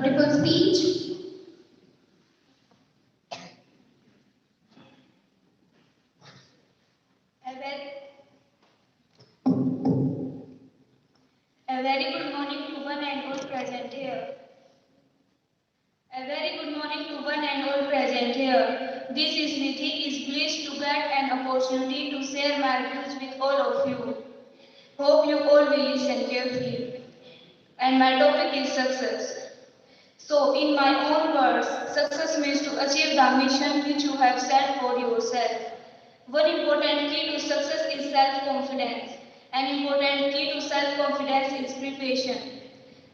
beautiful speech. A very good morning to one and all present here. A very good morning to one and all present here. This is Nidhi is pleased to get an opportunity to share my views with all of you. Hope you all will listen carefully. And my topic is success. So, in my own words, success means to achieve the mission which you have set for yourself. One important key to success is self-confidence. An important key to self-confidence is preparation.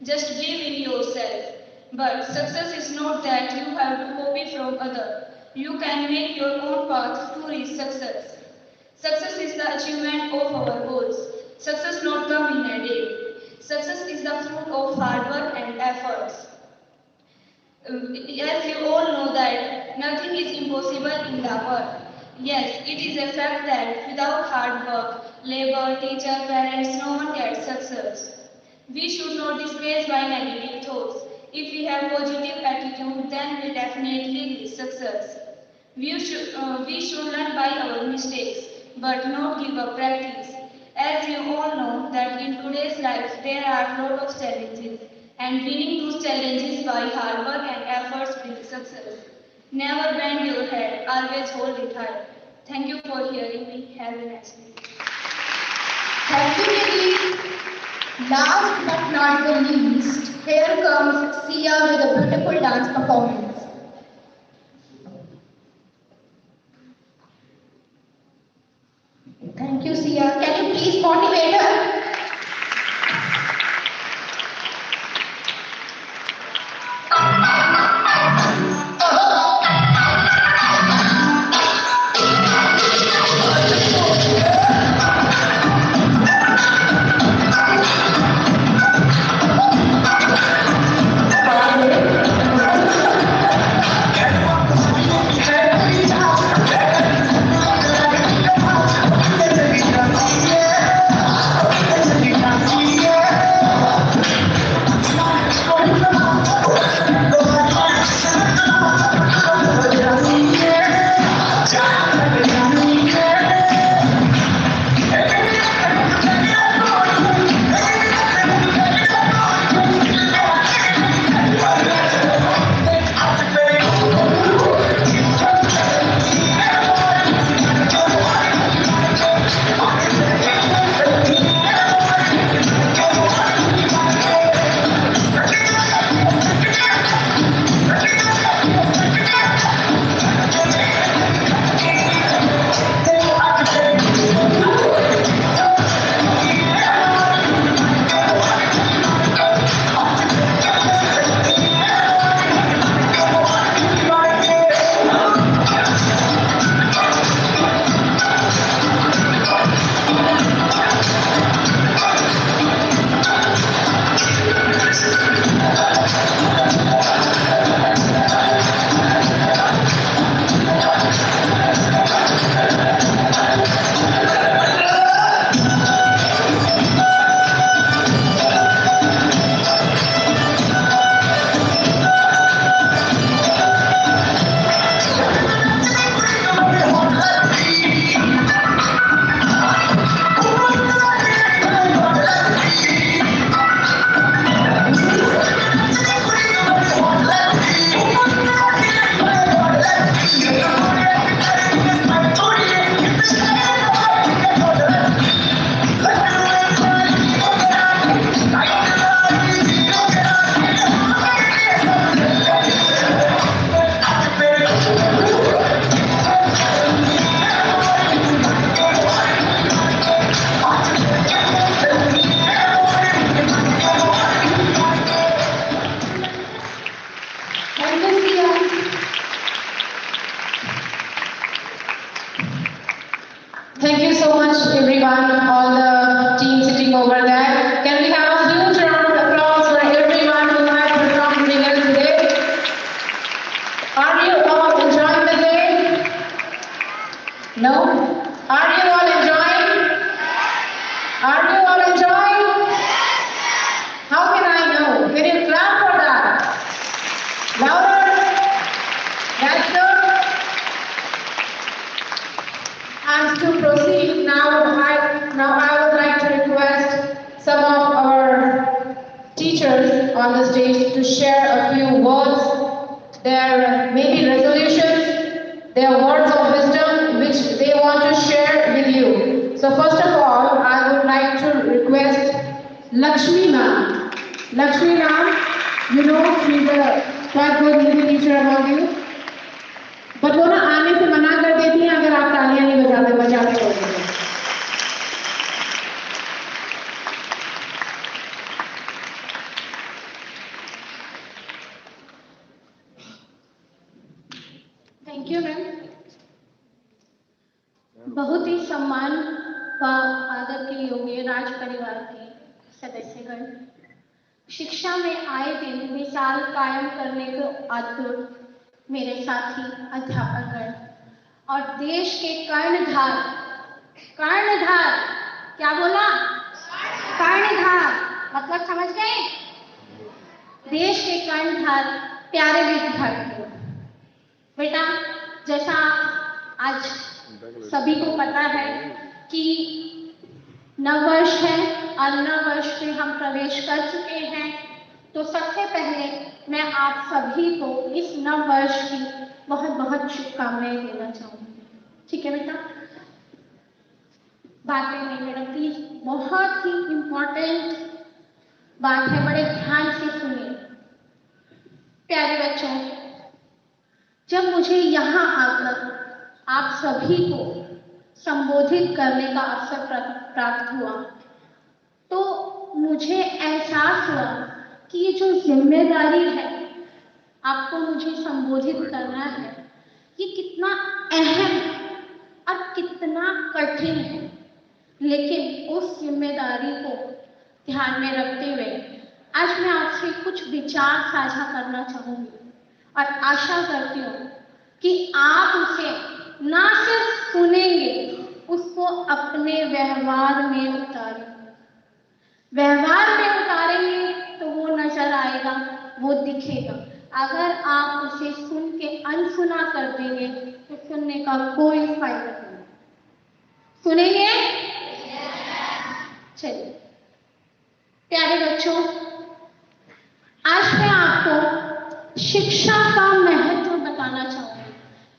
Just believe in yourself. But success is not that you have to copy from others. You can make your own path to reach success. Success is the achievement of our goals. Success not come in a day. Success is the fruit of hard work and efforts. As you all know that nothing is impossible in the world. Yes, it is a fact that without hard work, labor, teacher, parents, no one gets success. We should not discourage by negative thoughts. If we have positive attitude, then we definitely reach success. We should learn by our mistakes, but not give up practice. As you all know that in today's life there are a lot of challenges, and winning those challenges by hard work and efforts brings success. Never bend your head, always hold it high. Thank you for hearing me. Have a nice day. Thank you, Nidhi. Last but not the least, here comes Sia with a beautiful dance performance. Thank you, Sia. Can you please motivate her? Thank you, Sia. Thank you so much, everyone, all the team sitting over there. Can we have a huge round of applause for everyone who has performed with us today? Are you all enjoying the day? No? Are you all enjoying? Are you all enjoying? How can I know? Can you clap for that? to share a few words, their maybe resolutions, their words of wisdom which they want to share with you. So first of all, I would like to request Lakshmi ma'am. Lakshmi ma'am, you know she's a quite good Hindi teacher among you. But वो ना आने से मना कर देती हैं अगर आप तालियां नहीं बजाते हो। Thank you ma'am. बहुत ही सम्मान व आदर के योग्य राज परिवार के सदस्यगण, शिक्षा में आए दिन मिसाल कायम करने को आतुर मेरे साथी अध्यापकगण और देश के कर्णधार क्या बोला? कर्णधार मतलब समझ गए? देश के कर्णधार प्यारे विद्यार्थियों, बेटा जैसा आज सभी को पता है कि नववर्ष है और नववर्ष में हम प्रवेश कर चुके हैं, तो सबसे पहले मैं आप सभी को इस नववर्ष की बहुत बहुत शुभकामनाएं देना चाहूंगी। ठीक है बेटा? बातें नहीं मैडम प्लीज, बहुत ही इम्पोर्टेंट बात है, बड़े ध्यान से सुनिए। प्यारे बच्चों, जब मुझे यहाँ आकर आप सभी को संबोधित करने का अवसर प्राप्त हुआ तो मुझे एहसास हुआ कि ये जो जिम्मेदारी है आपको मुझे संबोधित करना है, ये कितना अहम और कितना कठिन है। लेकिन उस जिम्मेदारी को ध्यान में रखते हुए आज मैं आपसे कुछ विचार साझा करना चाहूंगी और आशा करती हूँ कि आप उसे ना सिर्फ सुनेंगे, उसको अपने व्यवहार में उतारेंगे तो वो नजर आएगा, वो दिखेगा। अगर आप उसे सुन के अनसुना कर देंगे तो सुनने का कोई फायदा नहीं। सुनेंगे? चलिए प्यारे बच्चों, आज मैं आपको शिक्षा का महत्व बताना चाहूंगी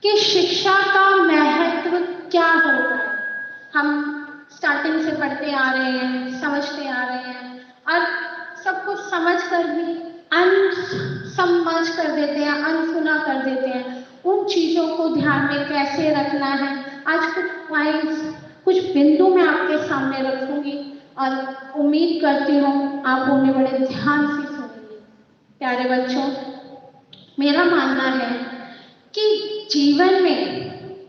कि शिक्षा का महत्व क्या होता है। हम स्टार्टिंग से पढ़ते आ रहे हैं, समझते आ रहे हैं और सब कुछ समझ कर भी अनसमझ कर देते हैं, अनसुना कर देते हैं। उन चीजों को ध्यान में कैसे रखना है, आज कुछ पॉइंट्स, कुछ बिंदु मैं आपके सामने रखूंगी और उम्मीद करती हूँ आप उन्हें बड़े ध्यान से सुनेंगे। प्यारे बच्चों, मेरा मानना है कि जीवन में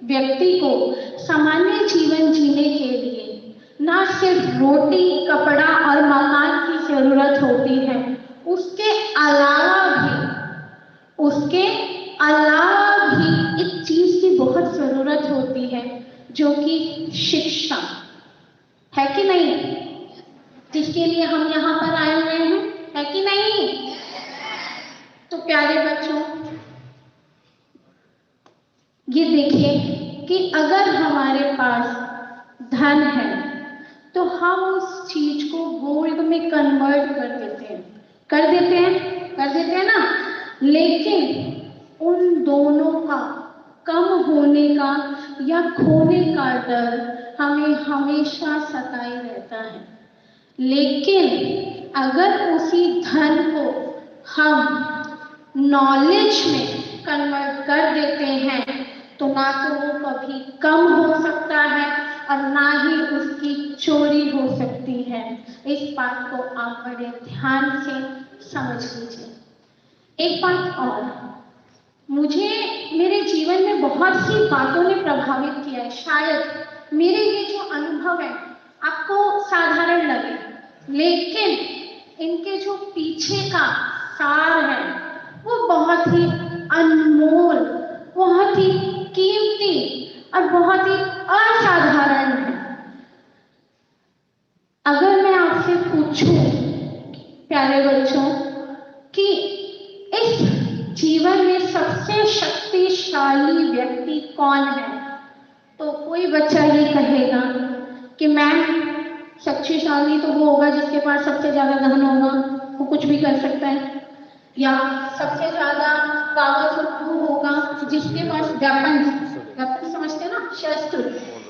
व्यक्ति को सामान्य जीवन जीने के लिए ना सिर्फ रोटी, कपड़ा और मकान की जरूरत होती है, उसके अलावा भी एक चीज की बहुत जरूरत होती है जो कि शिक्षा है कि नहीं, जिसके लिए हम यहाँ पर आए हुए हैं, है कि नहीं? तो प्यारे बच्चों, ये देखिए कि अगर हमारे पास धन है तो हम उस चीज को गोल्ड में कन्वर्ट कर देते हैं ना। लेकिन उन दोनों का कम होने का या खोने का डर हमें हमेशा सताए रहता है। लेकिन अगर उसी धन को हम नॉलेज में कन्वर्ट कर देते हैं तो ना तो वो कभी कम हो सकता है और ना ही उसकी चोरी हो सकती है। इस बात को आप बड़े ध्यान से समझ लीजिए। एक बात और, मुझे मेरे जीवन में बहुत सी बातों ने प्रभावित किया है। शायद मेरे ये जो अनुभव है आपको साधारण लगे, लेकिन इनके जो पीछे का सार है वो बहुत ही अनमोल, बहुत ही कीमती और बहुत ही असाधारण है। अगर मैं आपसे पूछूं प्यारे बच्चों कि इस जीवन में सबसे शक्तिशाली व्यक्ति कौन है, तो कोई बच्चा ये कहेगा कि मैम शक्तिशाली तो वो होगा जिसके पास सबसे ज्यादा धन होगा, वो कुछ भी कर सकता है। या सबसे ज्यादा पावरफुल वो होगा जिसके पास वेपन समझते हैं ना, शस्त्र,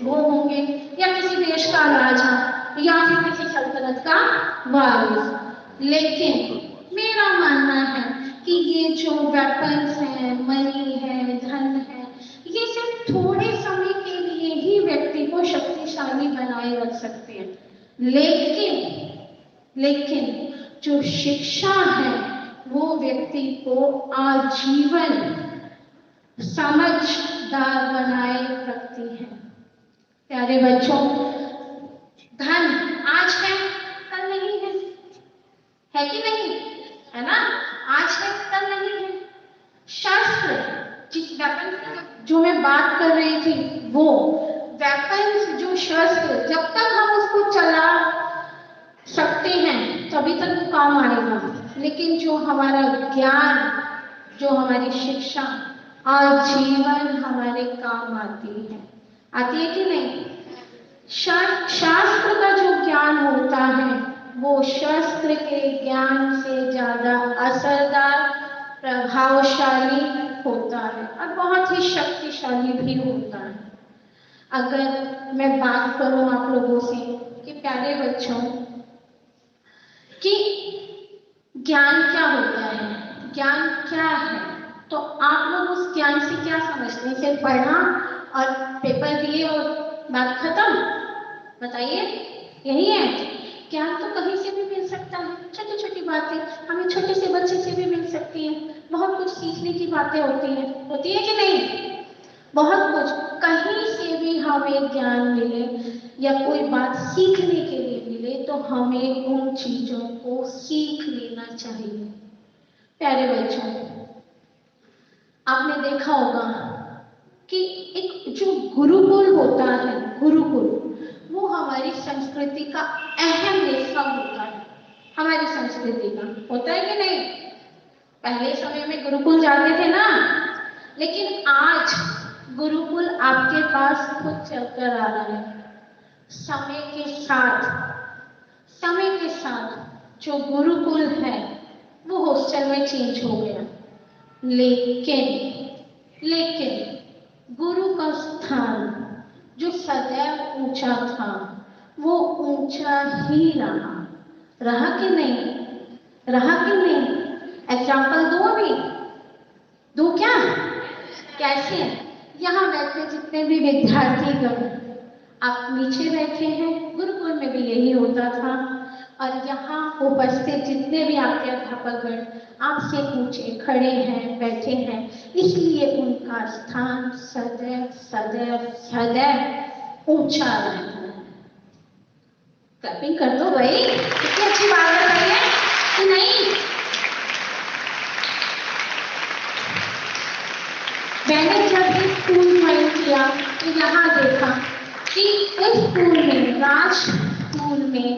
वो होंगे, या किसी देश का राजा या फिर किसी सल्तनत का वारिस। लेकिन मेरा मानना है कि ये जो वेपन्स हैं, मनी है, धन है, ये सिर्फ थोड़े समय के लिए ही व्यक्ति को शक्तिशाली बनाए रख सकते हैं। लेकिन जो शिक्षा है वो व्यक्ति को आजीवन समझदार बनाए रखती है। प्यारे बच्चों, धन आज है कल नहीं है कि नहीं? है ना? आज है कल नहीं है। शस्त्र, जिस वेपन की जो मैं बात कर रही थी, वो वेपन जो शस्त्र, जब तक हम उसको चला सकते हैं तभी तक वो काम आएगा। लेकिन जो हमारा ज्ञान, जो हमारी शिक्षा आजीवन हमारे काम आती है कि नहीं? शास्त्र का जो ज्ञान होता है वो शस्त्र के ज्ञान से ज्यादा असरदार, प्रभावशाली होता है और बहुत ही शक्तिशाली भी होता है। अगर मैं बात करूं आप लोगों से कि प्यारे बच्चों कि ज्ञान क्या होता है, ज्ञान क्या है, तो आप लोग उस ज्ञान से क्या समझते हैं? सिर्फ पढ़ा और पेपर दिए और बात खत्म? बताइए, यही है? ज्ञान तो कहीं से भी मिल सकता है। छोटी छोटी बातें हमें छोटे से बच्चे से भी मिल सकती है। बहुत कुछ सीखने की बातें होती है कि नहीं? बहुत कुछ, कहीं से भी हमें ज्ञान मिले या कोई बात सीखने के लिए मिले तो हमें उन चीजों को सीख लेना चाहिए। प्यारे बच्चों, आपने देखा होगा कि एक जो गुरुकुल होता है, गुरुकुल, वो हमारी संस्कृति का अहम हिस्सा होता है। हमारी संस्कृति का होता है कि नहीं? पहले समय में गुरुकुल जाते थे ना, लेकिन आज गुरुकुल आपके पास खुद चलकर आ रहा है। समय के साथ जो गुरुकुल है वो हॉस्टल में चेंज हो गया। लेकिन गुरु का स्थान जो सदैव ऊंचा था वो ऊंचा ही रहा कि नहीं? एग्जाम्पल दो, अभी दो क्या? कैसे? यहाँ बैठे जितने भी विद्यार्थीगण, आप नीचे बैठे हैं, गुरुकुल में भी यही होता था। और यहाँ उपस्थित जितने भी आपके अध्यापकगण आपसे ऊंचे खड़े हैं, बैठे हैं, इसलिए उनका स्थान सदैव ऊंचा रहता है। क्लैपिंग कर दो भाई, कितनी अच्छी बात है भैया कि नहीं? मैंने जब भी स्कूल ज्वाइन किया तो यहाँ देखा कि इस स्कूल में, राज स्कूल में,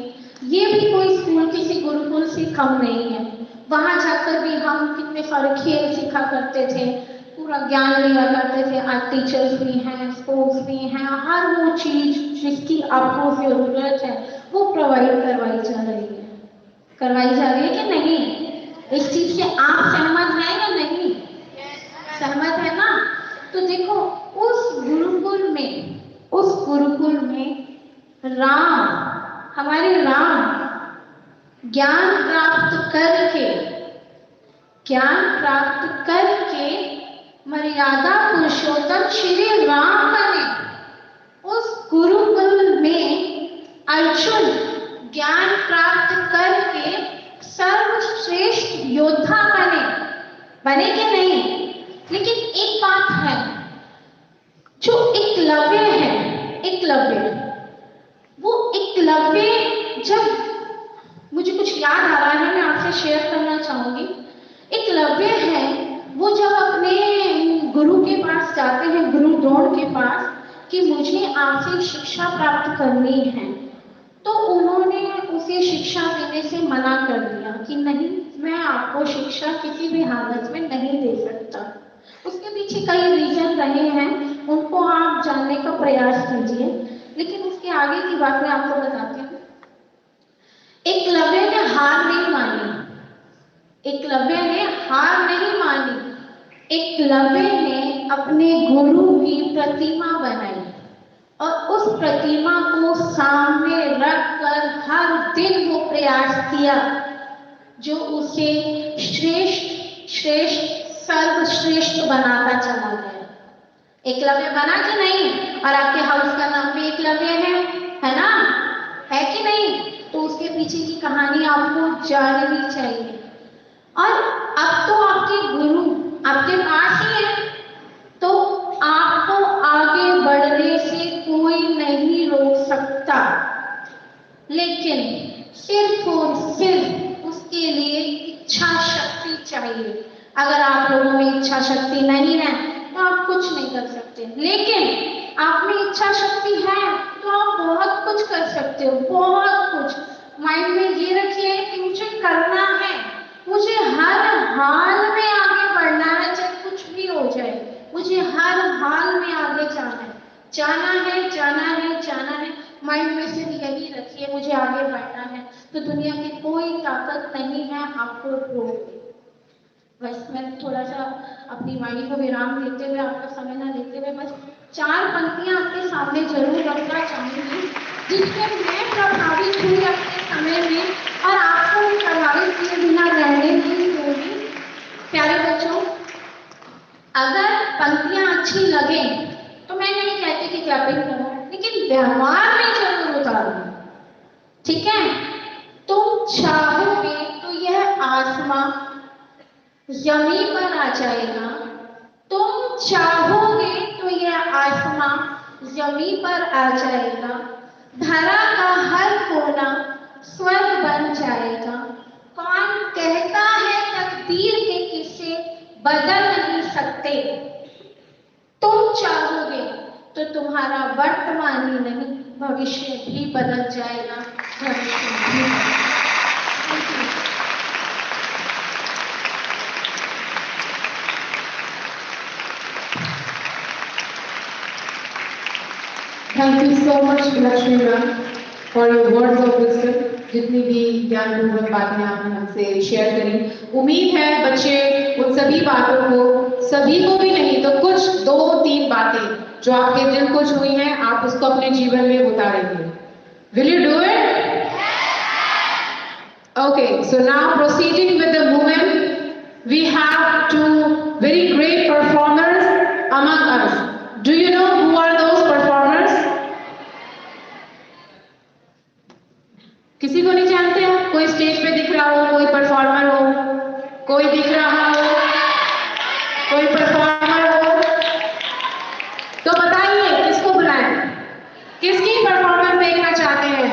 ये भी कोई स्कूल किसी गुरुकुल से कम नहीं है। वहां जाकर भी हम कितने सारे खेल सीखा करते थे, पूरा ज्ञान लिया करते थे। आज टीचर्स भी हैं, स्पोर्ट्स भी हैं, हर वो चीज जिसकी आपको जरूरत है वो प्रोवाइड करवाई जा रही है कि नहीं? इस चीज से आप सहमत हैं या नहीं? सहमत है ना? तो देखो, उस गुरुकुल में हमारे राम ज्ञान प्राप्त करके मर्यादा पुरुषोत्तम श्री राम बने। उस गुरुकुल में अर्जुन ज्ञान प्राप्त करके सर्वश्रेष्ठ योद्धा बने कि नहीं? लेकिन एक बात है, जो एकलव्य, जब मुझे कुछ याद आ रहा है मैं आपसे शेयर करना चाहूंगी। एकलव्य है वो जब अपने गुरु के पास जाते हैं, गुरु द्रोण के पास, कि मुझे आपसे शिक्षा प्राप्त करनी है, तो उन्होंने उसे शिक्षा देने से मना कर दिया कि नहीं, मैं आपको शिक्षा किसी भी हालत में नहीं दे सकता। उसके पीछे कई रीजन रहे हैं, उनको आप जानने का प्रयास कीजिए, लेकिन उसके आगे की बात मैं आपको बताती हूँ। एकलव्य ने हार नहीं मानी। एकलव्य ने हार नहीं मानी। एकलव्य ने अपने गुरु की प्रतिमा बनाई और उस प्रतिमा को सामने रखकर हर दिन वो प्रयास किया जो उसे श्रेष्ठ श्रेष्ठ सर्वश्रेष्ठ बनाता चला गया। एकलव्य बना कि नहीं? और आपके हाउस का नाम भी एकलव्य है ना? है कि नहीं? तो उसके पीछे की कहानी आपको जाननी चाहिए। और अब तो आपके गुरु आपके पास ही है, तो आपको आगे बढ़ने से कोई नहीं रोक सकता, लेकिन सिर्फ और सिर्फ उसके लिए इच्छा शक्ति चाहिए। अगर आप लोगों में इच्छा शक्ति नहीं है तो आप कुछ नहीं कर सकते, लेकिन आप में इच्छा शक्ति है तो आप बहुत कुछ कर सकते हो, बहुत कुछ। माइंड में ये रखिए कि मुझे करना है, मुझे हर हाल में आगे बढ़ना है, चाहे कुछ भी हो जाए, मुझे हर हाल में आगे जाना है, जाना है, जाना है, जाना है। माइंड में सिर्फ यही रखिए, मुझे आगे बढ़ना है, तो दुनिया की कोई ताकत नहीं है आपको रोके। बस मैं थोड़ा सा अपनी वाणी को विराम देते हुए, आपका समय ना लेते हुए, बस 4 पंक्तियां आपके सामने जरूर रखना चाहूंगी जिससे मैं प्रभावित हुई अपने समय में और आपको प्रभावित किए बिना रहने नहीं दूंगी। प्यारे बच्चों, अगर पंक्तियां अच्छी लगे तो मैं नहीं कहती कि क्लैपिंग करो, लेकिन व्यवहार में जरूर उतारो, ठीक है? तुम चाहोगे तो यह आसमां जमीन पर आ जाएगा, तुम चाहोगे तो यह आसमां जमीन पर आ जाएगा, धरा का हर कोना स्वर्ग बन जाएगा। कौन कहता है तकदीर के किस्से बदल नहीं सकते? तुम चाहोगे तो तुम्हारा वर्तमान ही नहीं भविष्य भी बदल जाएगा, भविष्य भी। Thank you so much, Lakshmi ma'am, for your words of wisdom. जितनी भी ज्ञानपूर्वक बातें आपने हमसे शेयर करी, उम्मीद है बच्चे उन सभी बातों को, सभी को भी नहीं तो कुछ 2-3 बातें जो आपके दिल को छुई हैं, आप उसको अपने जीवन में उतारेंगे। Will you do it? Okay, so now proceeding with the movement, we have 2 very great performers among us. Do you know who are those performers? किसी को नहीं जानते हो? कोई स्टेज पे दिख रहा हो, कोई परफॉर्मर हो, कोई दिख रहा हो, कोई परफॉर्मर हो, तो बताइए किसको बुलाएं? किसकी परफॉर्मेंस देखना चाहते हैं?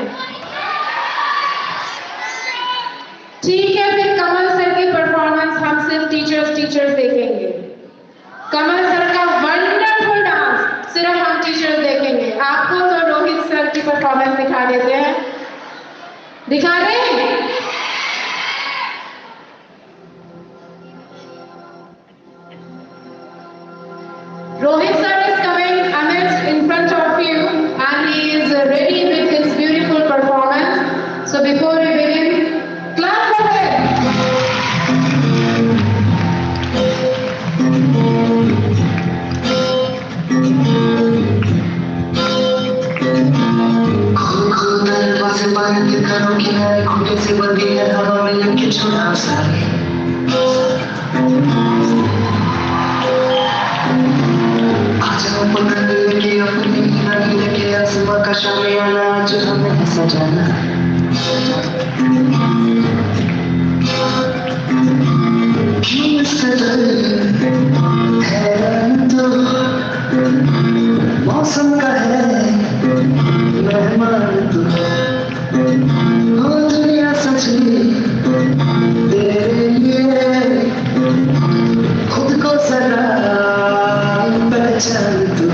ठीक है, फिर कमल सर की परफॉर्मेंस हम सिर्फ टीचर्स देखेंगे। कमल सर का वंडरफुल डांस सिर्फ हम टीचर्स देखेंगे। आपको तो रोहित सर की परफॉर्मेंस दिखा देते हैं, दिखा रहे हैं? Rohit sir is coming amidst in front of you and he is ready with his beautiful performance. So before we begin, clap for him. खुटे से बंदी है हवा में लेके छोड़ा सारे आजा पकड़ लेके अपनी नदी लेके आसमां का शामियाना आज हमें सजाना क्यों इस कदर हैरान तो मौसम का है मेहमान तो हो दुनिया सची तेरे लिए खुद को सदा पहचान तू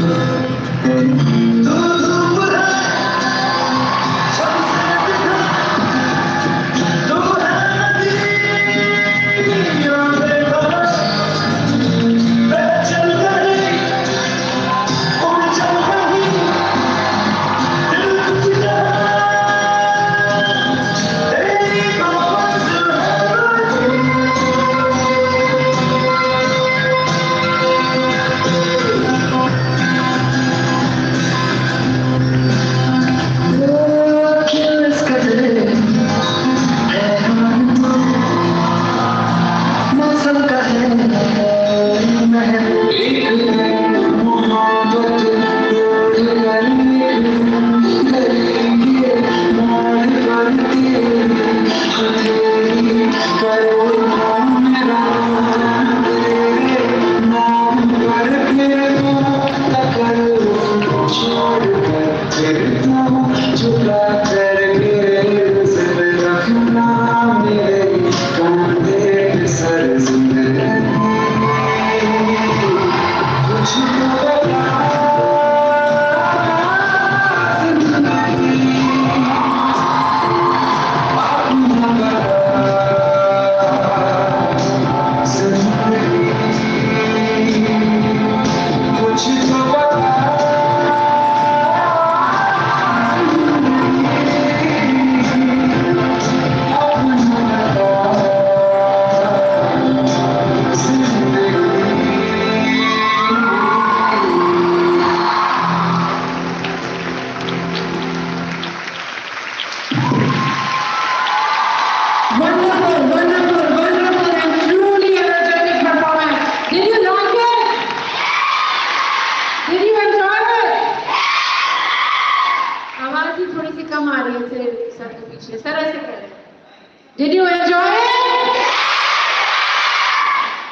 Did you enjoy it?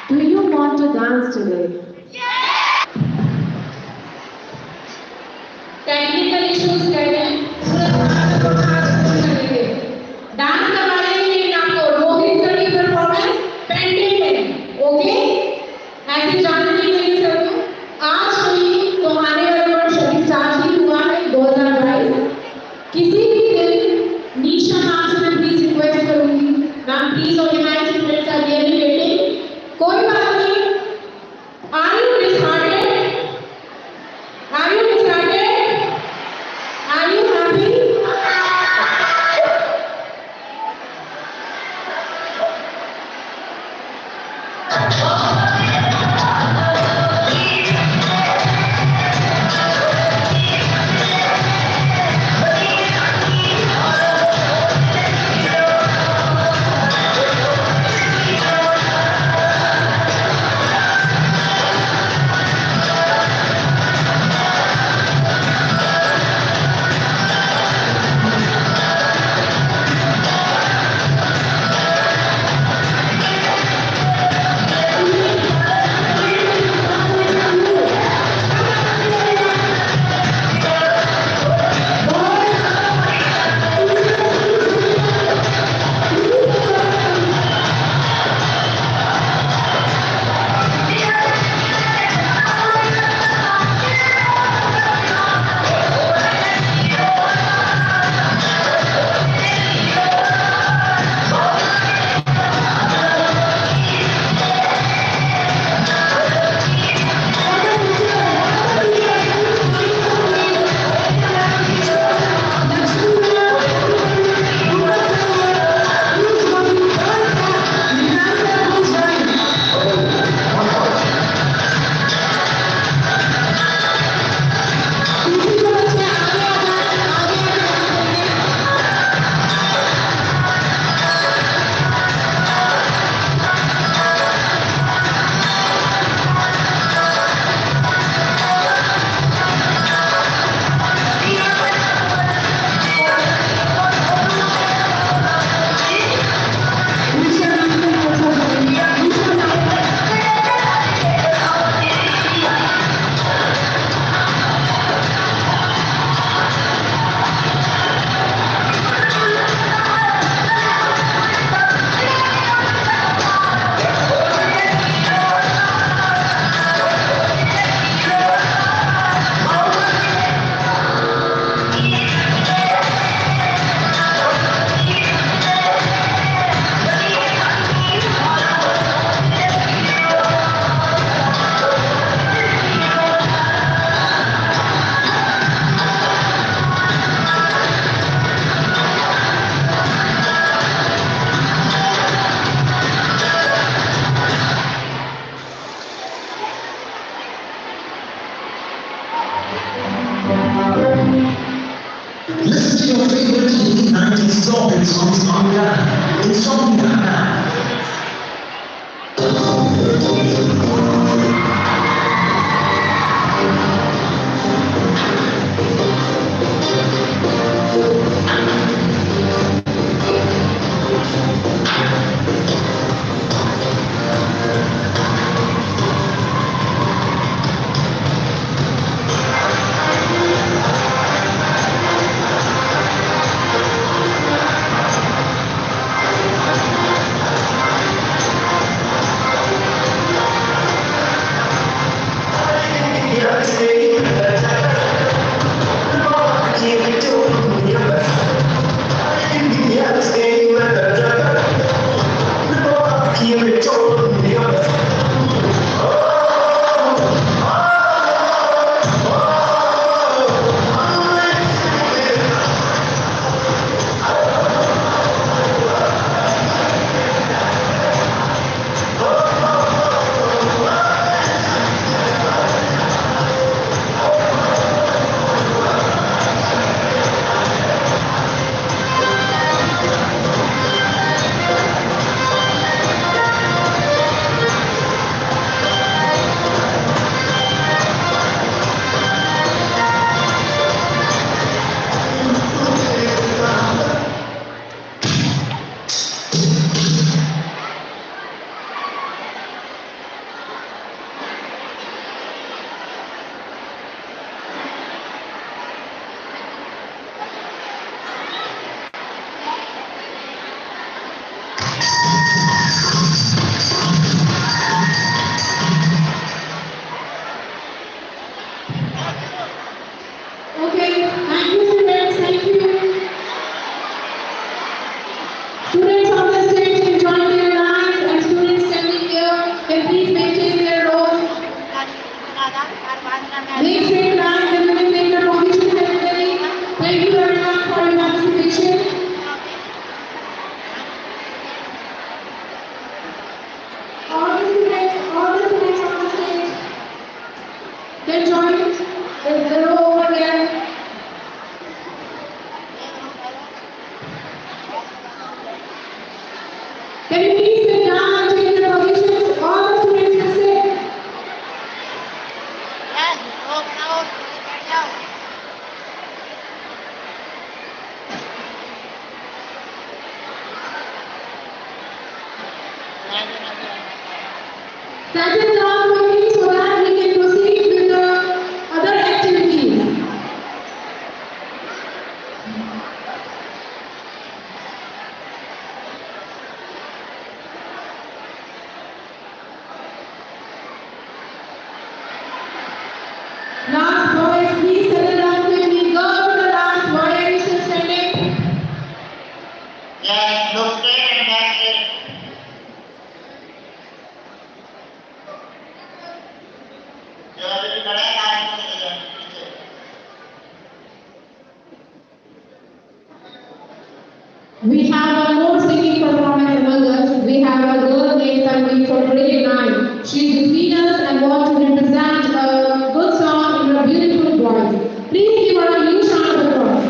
Do you want to dance today? Technical issues कहते डांस करवाने के लिए आपको रोहित सर की परफॉर्मेंस पेंडिंग है, ओके? ऐसे जानने के लिए सबको आज हुई तो आने वाले वर्ष रिचार्ज ही हुआ है 2022। किसी भी दिन निशा नाम से मैं प्लीज रिक्वेस्ट करूंगी, ma'am please organise students are really waiting. कोई बात नहीं, are you disheartened? Are you disheartened? Are you happy? Listen to your favorite Hindi 90s soul songs on the Insomnia app. Is the row over there? Can you please sit down and take your positions? All the students can sit. Settle down quickly so that we can proceed with the other activities. Last boys, please settle down quickly. Go to the last boy. Are you still standing? Yes, look straight and back straight. जो अभी खड़ा है आगे चले जाए पीछे. We have one more singing performance among us. We have a girl named Tanvi from grade 9. She is between us and wants to represent a good song in her beautiful voice. Please give her a huge round of applause.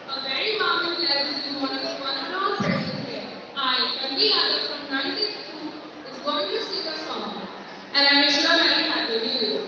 A very warm welcome to one of our present here. I, Tanvi Yadav from 962, is going to sing a song, and I wish you a very happy New Year.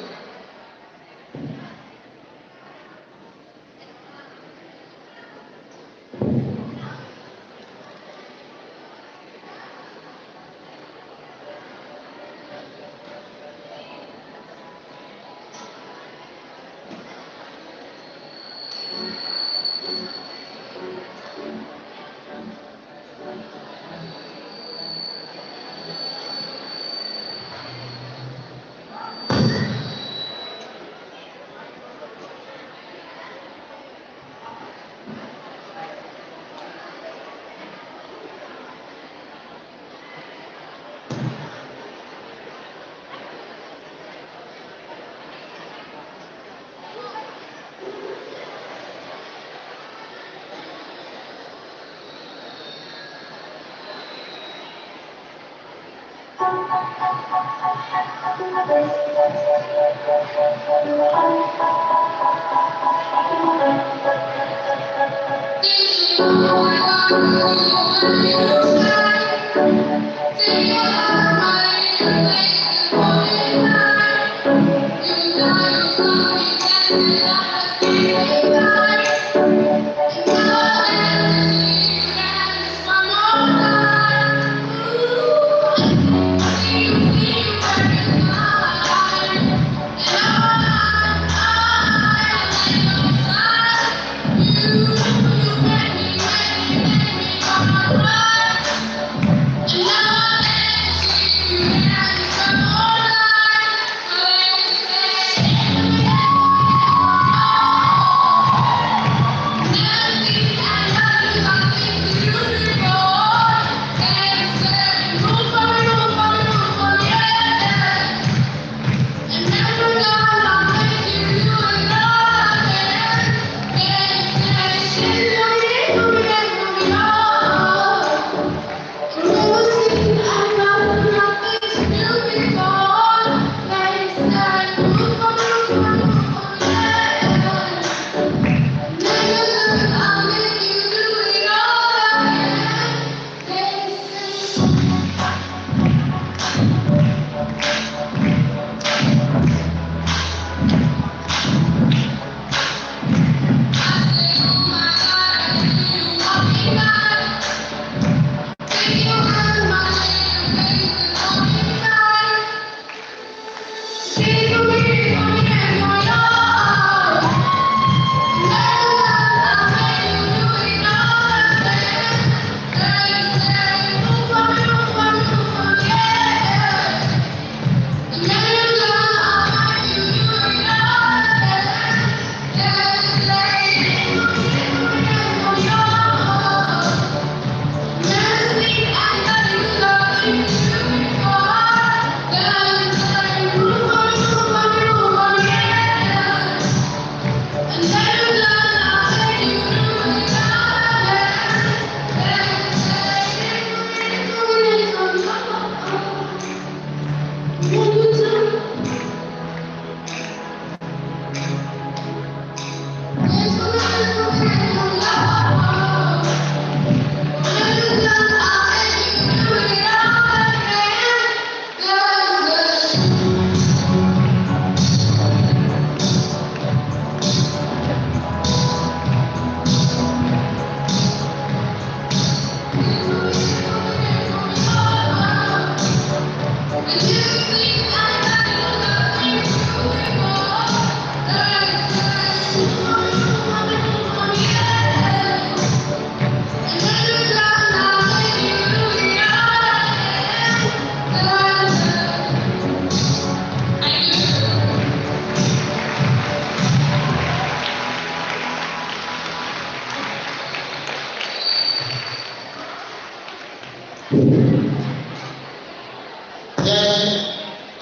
Yes,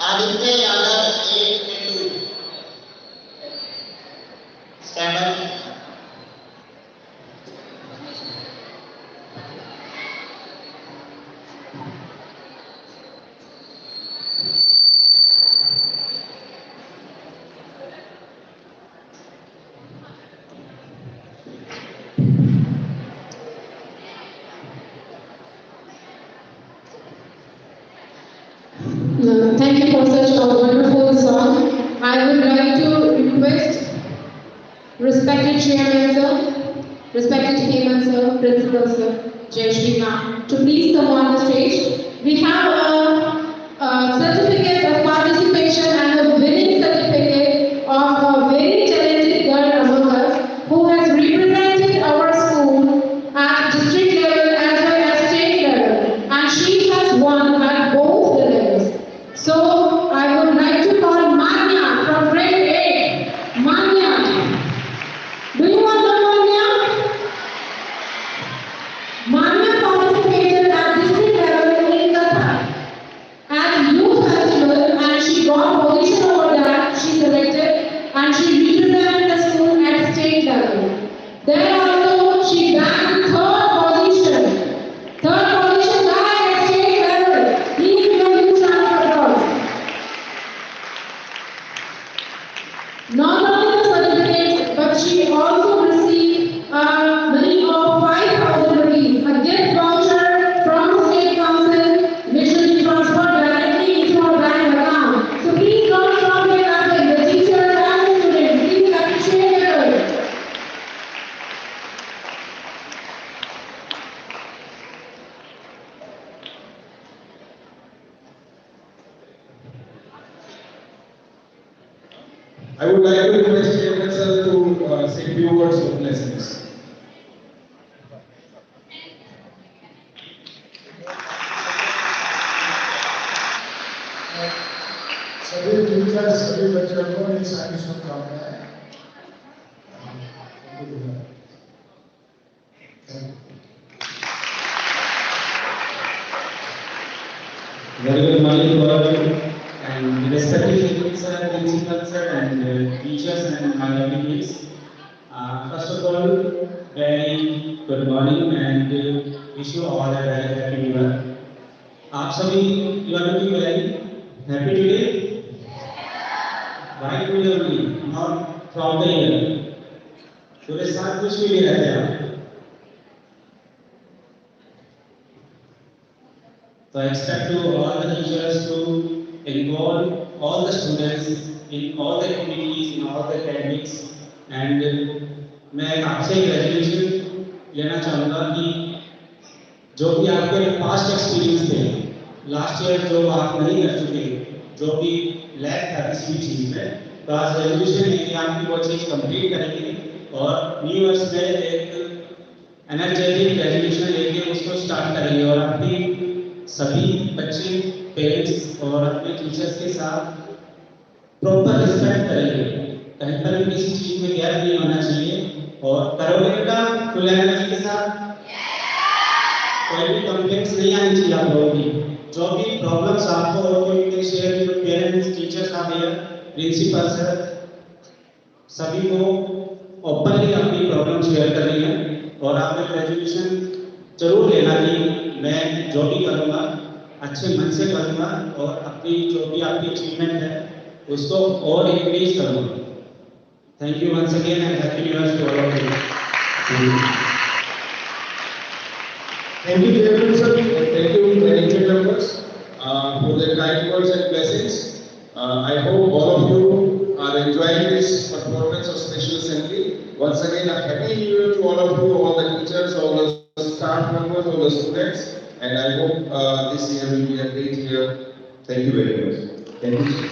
Aditya Yadav, 8 into. Stand up. Thank you for such a wonderful song. I would like to request respected chairman sir, respected Hemant sir, principal sir, Jai Shri Ram, to please come on the stage. We have a certificate of participation and a winning certificate of a very talented girl among us who has represented our school at district level as well as state level, and she has won at both the levels. So I would like to call Manya from grade 8. Manya. Do you want to know Manya? Manya participated at district level in Qatar at youth festival, and she got position over that. She selected and she represented the school at state level. Then also she bagged third position. Third position back at state level. Please give a huge round of applause. Not only the certificate, but she also received a money of 5,000 rupees, a gift voucher from the State Council, which will be transferred directly into her bank account. So please don't stop your clapping. The teachers and the students, please appreciate her. I would like to request Chairman sir to say few words of blessings. सभी teachers सभी बच्चों को मेरी सारी शुभकामनाएं। Very good morning to all of you, and respected sir, principal sir, and teachers and my colleagues. First of all, very good morning and wish you all a very happy new year. आप सभी you are looking very happy today. Why today only, not throughout the year? पूरे साल कुछ भी नहीं रहते आप. So I expect to all the teachers to involve all the students in all the activities, in all the academics, and मैं आपसे graduation लेना चाहूँगा कि जो भी आपके पास्ट एक्सपीरियंस थे, लास्ट ईयर जो आप नहीं कर चुके, जो भी लैक था किसी भी चीज़ में, तो आज ग्रेजुएशन लेके आपकी वो चीज़ कंप्लीट करेंगे और न्यू ईयर्स में एक एनर्जेटिक ग्रेजुएशन लेके उसको स्टार्ट करेंगे और आपकी सभी बच्चे पेरेंट्स और अपने टीचर्स के साथ प्रॉपर रिस्पेक्ट करेंगे, कहीं पर भी किसी चीज में गैप नहीं होना चाहिए और करोगे बेटा फुल एनर्जी के साथ, कोई भी कंप्लेंट्स नहीं आनी चाहिए आप लोगों की, जो भी प्रॉब्लम्स आपको हो you can share with parents, teachers are there, principal sir, सभी को ओपनली अपनी प्रॉब्लम शेयर करनी है और आपने ग्रेजुएशन जरूर लेना कि मैं जो भी करूँगा अच्छे मन से करूँगा और अपनी जो भी आपकी अचीवमेंट है उसको और इंक्रीज करूँगा. Thank you once again and happy new year to all of you. Thank you, Chairman sir. Thank you, management members, for the kind words and blessings. I hope all of you are enjoying this performance of Special Assembly. Once again, a happy new year to all of you, all the teachers, all the staff members, all the students, and I hope this year will be a great year. Thank you very much. Thank you, sir.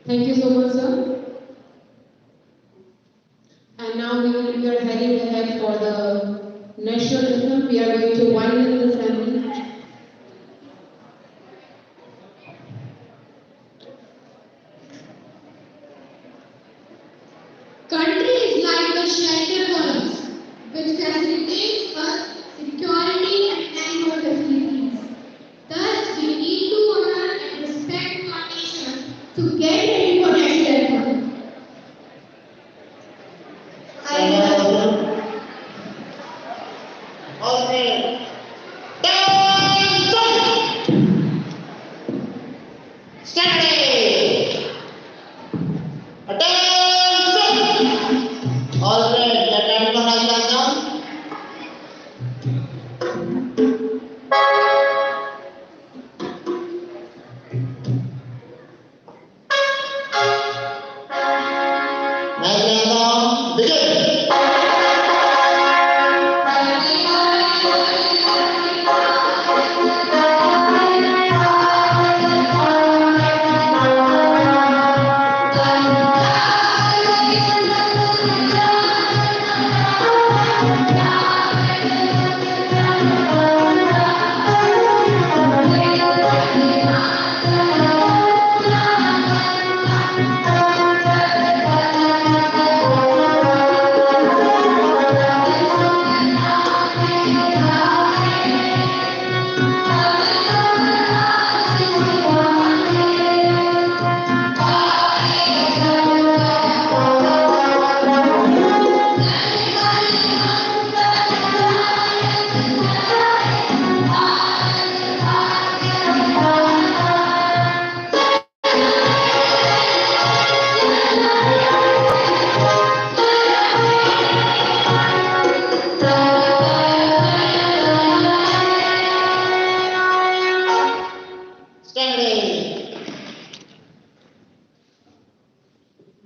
Thank you so much, sir. And now we are heading ahead for the national anthem. We are going to wind in the assembly. shelter for us, which facilitates us security and annual facilities. Thus, we need to honor and respect our nation to get ready for next level. All right. Stand. Attention. All right. The time for now down. Now down. Begin.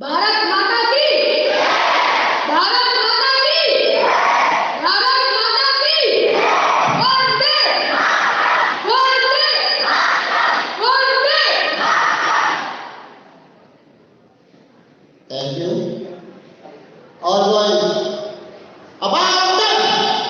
Bharat माता की, भारत माता की, भारत माता की, वंदे, वंदे, वंदे। Thank you. All boys, about them.